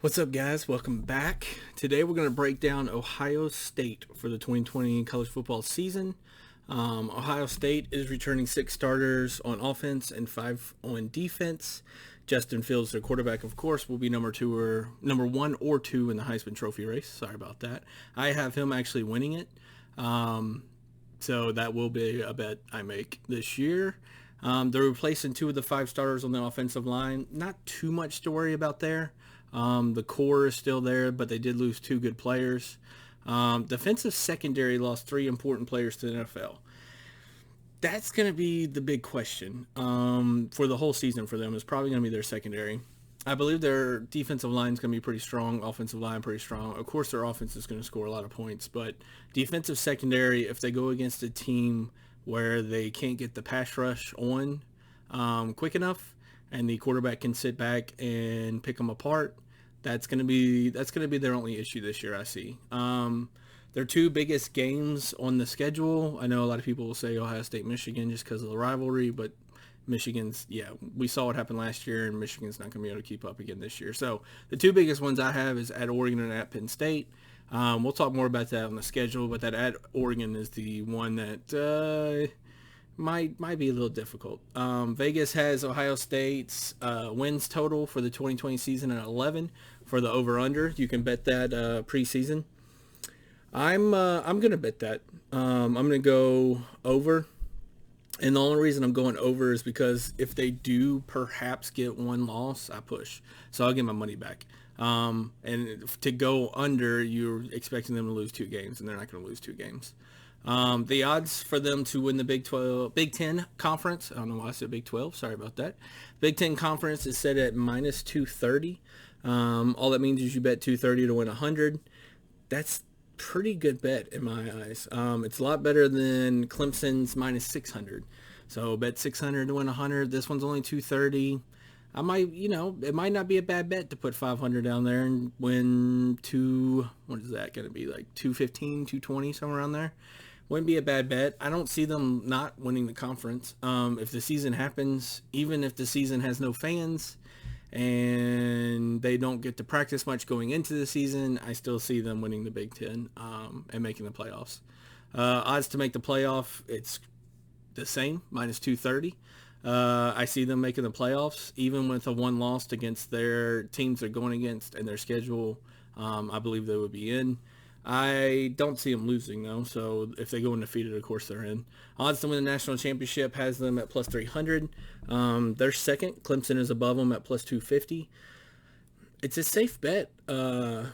What's up, guys? Welcome back. Today we're going to break down Ohio State for the 2020 college football season. Ohio State is returning 6 starters on offense and 5 on defense. Justin Fields, their quarterback, of course, will be number 1 or 2 in the Heisman Trophy race. Sorry about that. I have him actually winning it. So that will be a bet I make this year. They're replacing 2 of the 5 starters on the offensive line. Not too much to worry about there. The core is still there, but they did lose 2 good players. Defensive secondary lost 3 important players to the NFL. That's going to be the big question for the whole season for them. Is probably going to be their secondary. I believe their defensive line is going to be pretty strong, offensive line pretty strong. Of course, their offense is going to score a lot of points, but defensive secondary, if they go against a team where they can't get the pass rush on quick enough, and the quarterback can sit back and pick them apart, that's going to be their only issue this year, I see. Their 2 biggest games on the schedule, I know a lot of people will say Ohio State, Michigan just because of the rivalry, but Michigan's, we saw what happened last year, and Michigan's not going to be able to keep up again this year. So the 2 biggest ones I have is at Oregon and at Penn State. We'll talk more about that on the schedule, but that at Oregon is the one that might be a little difficult. Vegas has Ohio State's wins total for the 2020 season at 11 for the over/under. You can bet that preseason. I'm gonna bet that. I'm gonna go over, and the only reason I'm going over is because if they do perhaps get 1 loss, I push, so I'll get my money back. And to go under, you're expecting them to lose 2 games, and they're not going to lose 2 games. The odds for them to win the Big Ten conference, I don't know why I said Big 12, sorry about that. Big Ten conference is set at minus 230. All that means is you bet 230 to win 100. That's pretty good bet in my eyes. It's a lot better than Clemson's minus 600. So bet 600 to win 100. This one's only 230. I might, it might not be a bad bet to put 500 down there and win what is that going to be, like 215, 220, somewhere around there. Wouldn't be a bad bet. I don't see them not winning the conference. If the season happens, even if the season has no fans and they don't get to practice much going into the season, I still see them winning the Big Ten and making the playoffs. Odds to make the playoff, it's the same, minus 230. I see them making the playoffs, even with a 1 loss against their teams they're going against and their schedule. I believe they would be in. I don't see them losing, though, so if they go undefeated, of course they're in. Odds to win the national championship has them at plus 300. They're second. Clemson is above them at plus 250. It's a safe bet. I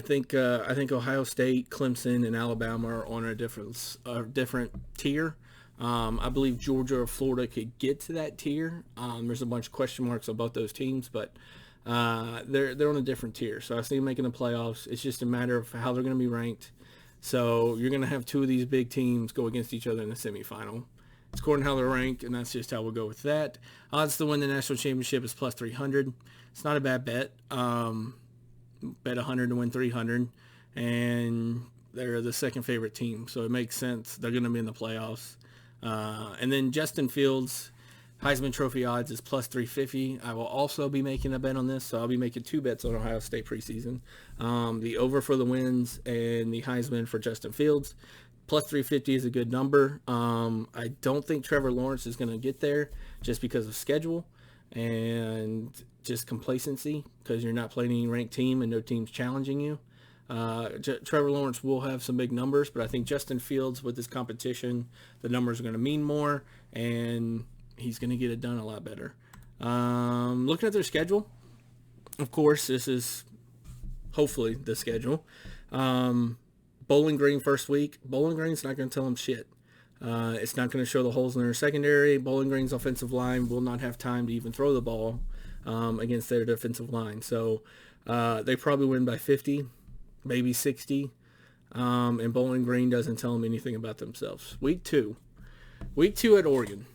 think Ohio State, Clemson, and Alabama are on a different tier. I believe Georgia or Florida could get to that tier. There's a bunch of question marks on both those teams, but they're on a different tier. So I see them making the playoffs. It's just a matter of how they're going to be ranked. So you're going to have 2 of these big teams go against each other in the semifinal. It's according to how they're ranked, and that's just how we'll go with that. Odds to win the national championship is plus 300. It's not a bad bet. Bet 100 to win 300, and they're the second favorite team, so it makes sense. They're going to be in the playoffs. And then Justin Fields, Heisman Trophy odds is plus 350. I will also be making a bet on this, so I'll be making 2 bets on Ohio State preseason. The over for the wins and the Heisman for Justin Fields. Plus 350 is a good number. I don't think Trevor Lawrence is going to get there just because of schedule and just complacency, because you're not playing any ranked team and no team's challenging you. Trevor Lawrence will have some big numbers, but I think Justin Fields, with this competition, the numbers are going to mean more, and he's going to get it done a lot better. Looking at their schedule, of course, this is hopefully the schedule. Bowling Green first week. Bowling Green's not going to tell them shit. It's not going to show the holes in their secondary. Bowling Green's offensive line will not have time to even throw the ball against their defensive line. So they probably win by 50, maybe 60. And Bowling Green doesn't tell them anything about themselves. Week 2 at Oregon.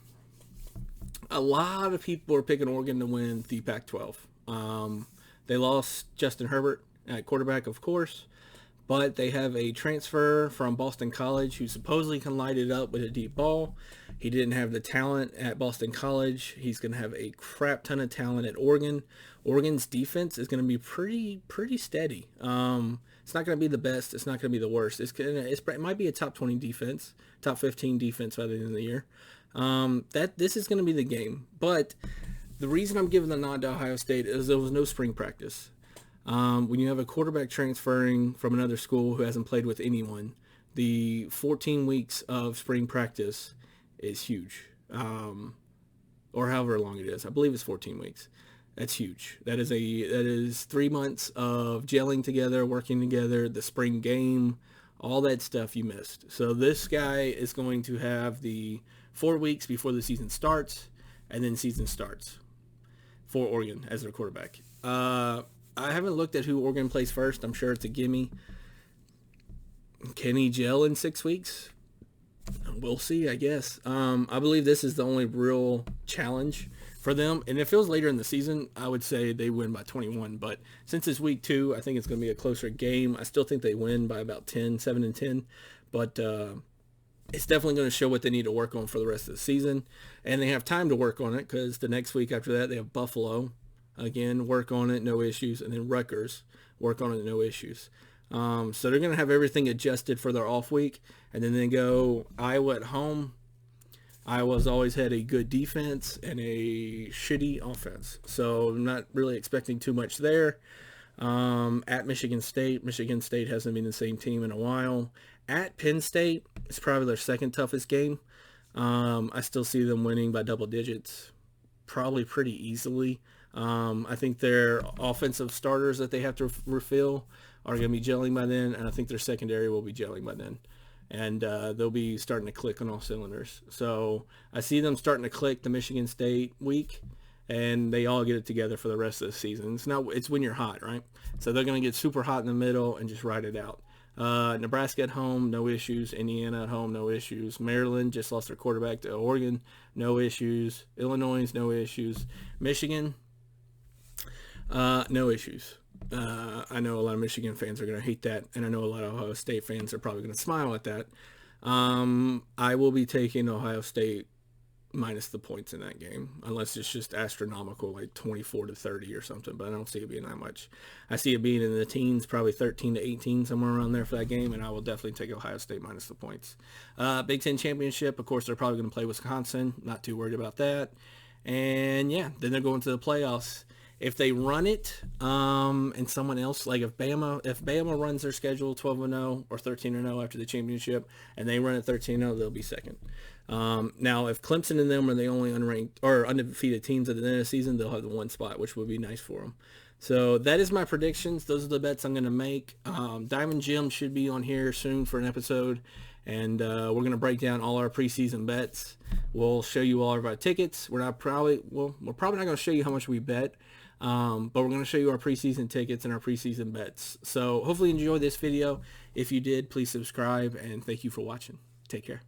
A lot of people are picking Oregon to win the Pac-12. They lost Justin Herbert at quarterback, of course, but they have a transfer from Boston College who supposedly can light it up with a deep ball. He didn't have the talent at Boston College. He's going to have a crap ton of talent at Oregon. Oregon's defense is going to be pretty steady. It's not going to be the best. It's not going to be the worst. It might be a top 20 defense, top 15 defense by the end of the year. This is going to be the game. But the reason I'm giving the nod to Ohio State is there was no spring practice. When you have a quarterback transferring from another school who hasn't played with anyone, the 14 weeks of spring practice is huge. Or however long it is. I believe it's 14 weeks. That's huge. That is 3 months of gelling together, working together, the spring game, all that stuff you missed. So this guy is going to have the 4 weeks before the season starts, and then season starts for Oregon as their quarterback. I haven't looked at who Oregon plays first. I'm sure it's a gimme. Can he gel in 6 weeks? We'll see, I guess. I believe this is the only real challenge for them. And if it feels later in the season, I would say they win by 21. But since it's week 2, I think it's going to be a closer game. I still think they win by about 7-10. But it's definitely going to show what they need to work on for the rest of the season. And they have time to work on it because the next week after that, they have Buffalo. Again, work on it, no issues. And then Rutgers, work on it, no issues. So they're going to have everything adjusted for their off week. And then they go Iowa at home. Iowa's always had a good defense and a shitty offense. So I'm not really expecting too much there. At Michigan State hasn't been the same team in a while. At Penn State, it's probably their second toughest game. I still see them winning by double digits, probably pretty easily. I think their offensive starters that they have to refill are going to be gelling by then, and I think their secondary will be gelling by then. And they'll be starting to click on all cylinders. So I see them starting to click the Michigan State week, and they all get it together for the rest of the season. It's when you're hot, right? So they're going to get super hot in the middle and just ride it out. Nebraska at home, no issues. Indiana at home, no issues. Maryland just lost their quarterback to Oregon, no issues. Illinois, no issues. Michigan, no issues. I know a lot of Michigan fans are going to hate that, and I know a lot of Ohio State fans are probably going to smile at that. I will be taking Ohio State minus the points in that game, unless it's just astronomical, like 24-30 or something, but I don't see it being that much. I see it being in the teens, probably 13-18, somewhere around there for that game, and I will definitely take Ohio State minus the points. Big Ten Championship, of course, they're probably going to play Wisconsin. Not too worried about that. And, yeah, then they're going to the playoffs. If they run it, and someone else, like if Bama runs their schedule 12-0 or 13-0 after the championship, and they run it 13-0, they'll be second. Now, if Clemson and them are the only unranked or undefeated teams at the end of the season, they'll have the one spot, which would be nice for them. So that is my predictions. Those are the bets I'm going to make. Diamond Jim should be on here soon for an episode, and we're going to break down all our preseason bets. We'll show you all of our tickets. We're probably not going to show you how much we bet. But we're going to show you our preseason tickets and our preseason bets. So hopefully you enjoyed this video. If you did, please subscribe, and thank you for watching. Take care.